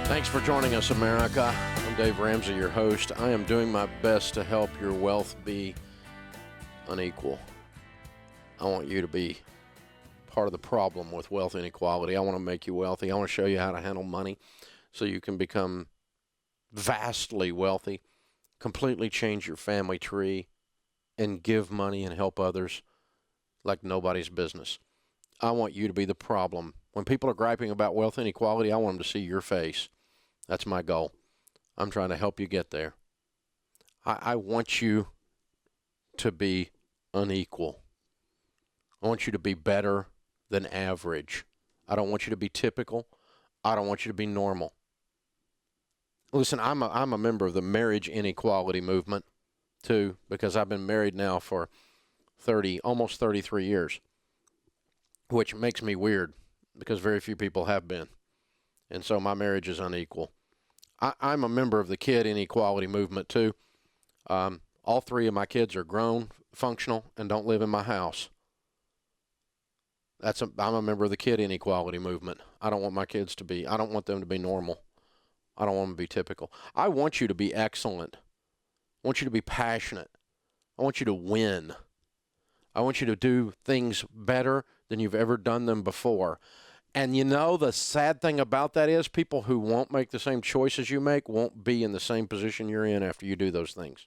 Thanks for joining us, America. I'm Dave Ramsey, your host. I am doing my best to help your wealth be unequal. I want you to be part of the problem with wealth inequality. I want to make you wealthy. I want to show you how to handle money so you can become vastly wealthy, completely change your family tree, and give money and help others like nobody's business. I want you to be the problem. When people are griping about wealth inequality, I want them to see your face. That's my goal. I'm trying to help you get there. I want you to be unequal. I want you to be better than average. I don't want you to be typical. I don't want you to be normal. Listen, I'm a member of the marriage inequality movement, too, because I've been married now for almost 33 years, which makes me weird because very few people have been. And so my marriage is unequal. I'm a member of the kid inequality movement, too. All three of my kids are grown, functional, and don't live in my house. I'm a member of the kid inequality movement. I don't want them to be normal. I don't want them to be typical. I want you to be excellent. I want you to be passionate. I want you to win. I want you to do things better than you've ever done them before. And you know, the sad thing about that is people who won't make the same choices you make won't be in the same position you're in after you do those things.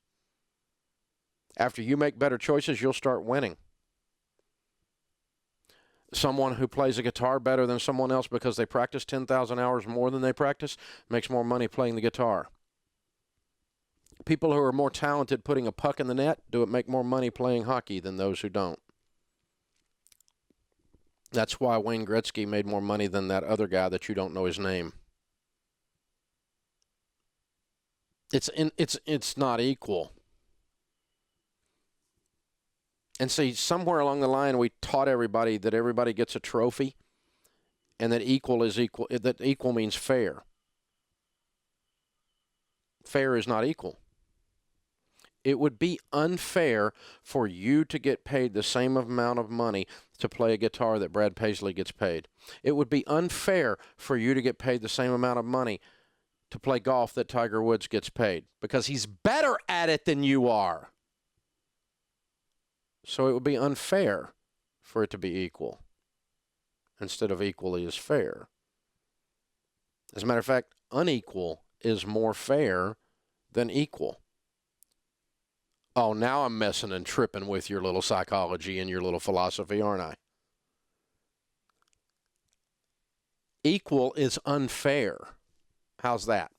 After you make better choices, you'll start winning. Someone who plays a guitar better than someone else because they practice 10,000 hours more than they practice makes more money playing the guitar. People who are more talented putting a puck in the net make more money playing hockey than those who don't. That's why Wayne Gretzky made more money than that other guy that you don't know his name. It's not equal. And see, somewhere along the line, we taught everybody that everybody gets a trophy, and that equal is equal. That equal means fair. Fair is not equal. It would be unfair for you to get paid the same amount of money to play a guitar that Brad Paisley gets paid. It would be unfair for you to get paid the same amount of money to play golf that Tiger Woods gets paid because he's better at it than you are. So it would be unfair for it to be equal instead of equally is fair. As a matter of fact, unequal is more fair than equal. Oh, now I'm messing and tripping with your little psychology and your little philosophy, aren't I? Equal is unfair. How's that?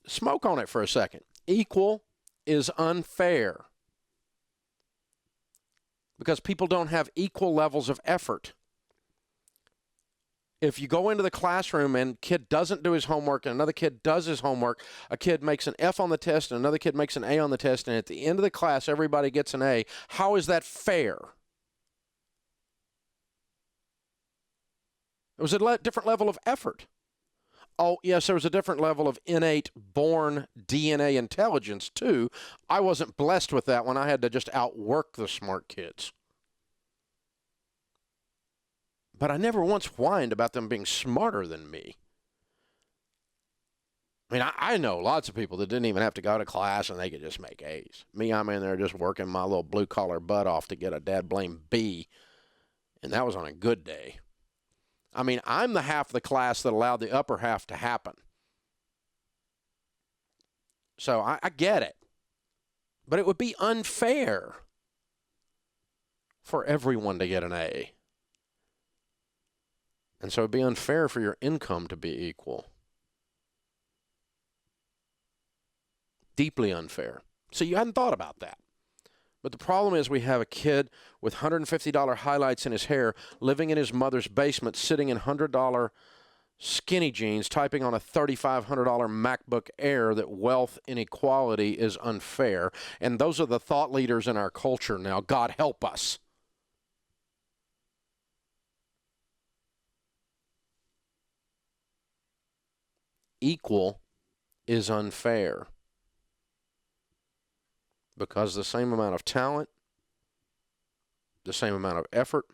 Smoke on it for a second. Equal is unfair because people don't have equal levels of effort. If you go into the classroom and a kid doesn't do his homework and another kid does his homework, a kid makes an F on the test and another kid makes an A on the test, and at the end of the class everybody gets an A, how is that fair? It was a different level of effort. Oh, yes, there was a different level of innate born DNA intelligence, too. I wasn't blessed with that when I had to just outwork the smart kids. But I never once whined about them being smarter than me. I mean, I know lots of people that didn't even have to go to class and they could just make A's. Me, I'm in there just working my little blue-collar butt off to get a dad-blame B, and that was on a good day. I mean, I'm the half of the class that allowed the upper half to happen. So I get it. But it would be unfair for everyone to get an A. And so it would be unfair for your income to be equal. Deeply unfair. So you hadn't thought about that. But the problem is we have a kid with $150 highlights in his hair living in his mother's basement, sitting in $100 skinny jeans, typing on a $3,500 MacBook Air that wealth inequality is unfair. And those are the thought leaders in our culture now. God help us. Equal is unfair because the same amount of talent, the same amount of effort,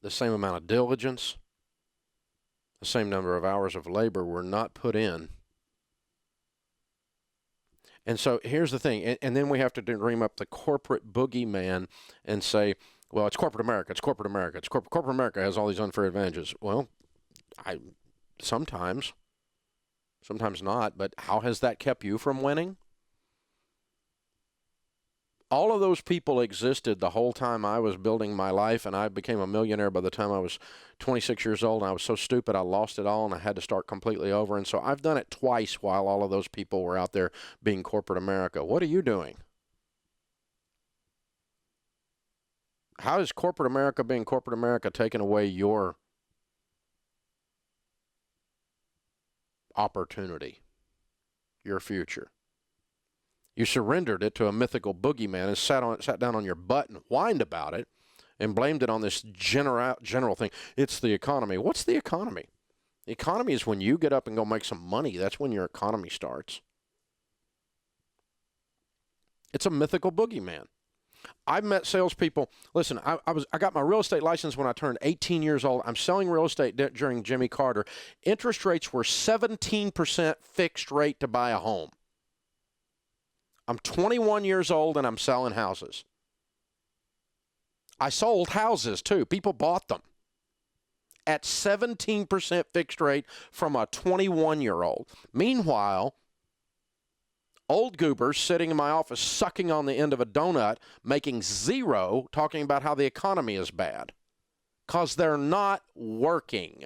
the same amount of diligence, the same number of hours of labor were not put in. And so here's the thing, and then we have to dream up the corporate boogeyman and say, well, it's corporate America, it's corporate America, it's corporate America has all these unfair advantages. Well, sometimes not, but how has that kept you from winning? All of those people existed the whole time I was building my life, and I became a millionaire by the time I was 26 years old, and I was so stupid I lost it all, and I had to start completely over. And so I've done it twice while all of those people were out there being corporate America. What are you doing? How is corporate America being corporate America taking away your opportunity, your future? You surrendered it to a mythical boogeyman and sat down on your butt and whined about it and blamed it on this general thing. It's the economy. What's the economy? The economy is when you get up and go make some money. That's when your economy starts. It's a mythical boogeyman. I've met salespeople. Listen, I got my real estate license when I turned 18 years old. I'm selling real estate during Jimmy Carter. Interest rates were 17% fixed rate to buy a home. I'm 21 years old and I'm selling houses. I sold houses too. People bought them at 17% fixed rate from a 21-year-old. Meanwhile, old goobers sitting in my office sucking on the end of a donut, making zero, talking about how the economy is bad because they're not working.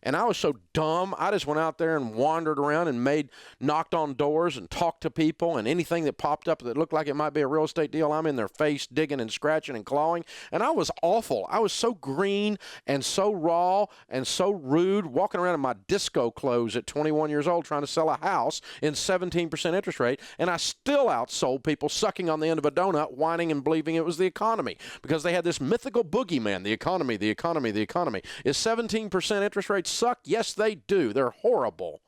And I was so dumb, I just went out there and wandered around and knocked on doors and talked to people, and anything that popped up that looked like it might be a real estate deal, I'm in their face digging and scratching and clawing. And I was awful. I was so green and so raw and so rude, walking around in my disco clothes at 21 years old trying to sell a house in 17% interest rate, and I still outsold people sucking on the end of a donut, whining and believing it was the economy because they had this mythical boogeyman, the economy, the economy, the economy. Is 17% interest rate suck? Yes, they do. They're horrible.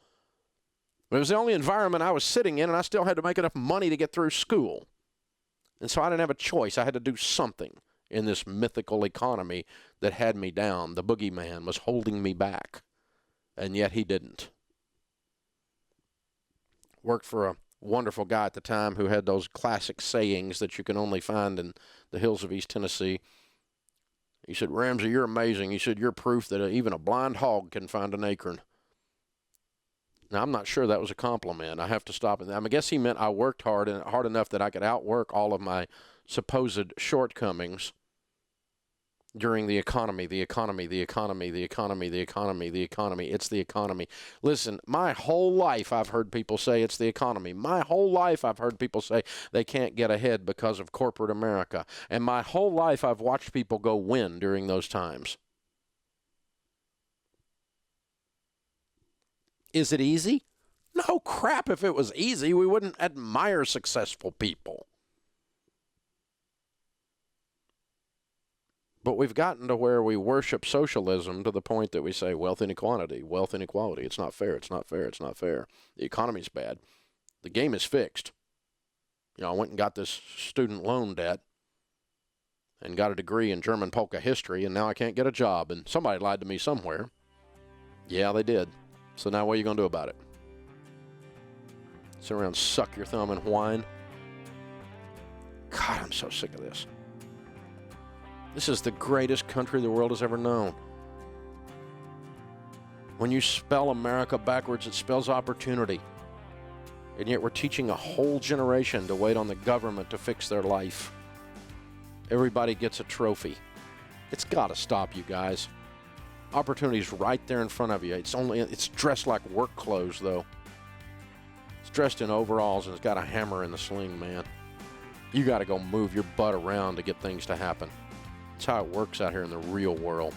It was the only environment I was sitting in, and I still had to make enough money to get through school. And so I didn't have a choice. I had to do something in this mythical economy that had me down. The boogeyman was holding me back, and yet he didn't. Worked for a wonderful guy at the time who had those classic sayings that you can only find in the hills of East Tennessee. He said, Ramsey, you're amazing. He said, you're proof that even a blind hog can find an acorn. Now, I'm not sure that was a compliment. I have to stop it. I guess he meant I worked hard enough that I could outwork all of my supposed shortcomings during the economy, the economy, the economy, the economy, the economy, the economy. It's the economy. Listen, my whole life I've heard people say it's the economy. My whole life I've heard people say they can't get ahead because of corporate America. And my whole life I've watched people go win during those times. Is it easy? No crap. If it was easy, we wouldn't admire successful people. But we've gotten to where we worship socialism to the point that we say wealth inequality, it's not fair, it's not fair, it's not fair. The economy's bad. The game is fixed. I went and got this student loan debt and got a degree in German polka history, and now I can't get a job, and somebody lied to me somewhere. Yeah, they did. So now what are you going to do about it? Sit around, suck your thumb, and whine? God, I'm so sick of this. This is the greatest country the world has ever known. When you spell America backwards, it spells opportunity. And yet we're teaching a whole generation to wait on the government to fix their life. Everybody gets a trophy. It's got to stop, you guys. Opportunity's right there in front of you. It's dressed like work clothes, though. It's dressed in overalls and it's got a hammer in the sling, man. You got to go move your butt around to get things to happen. That's how it works out here in the real world.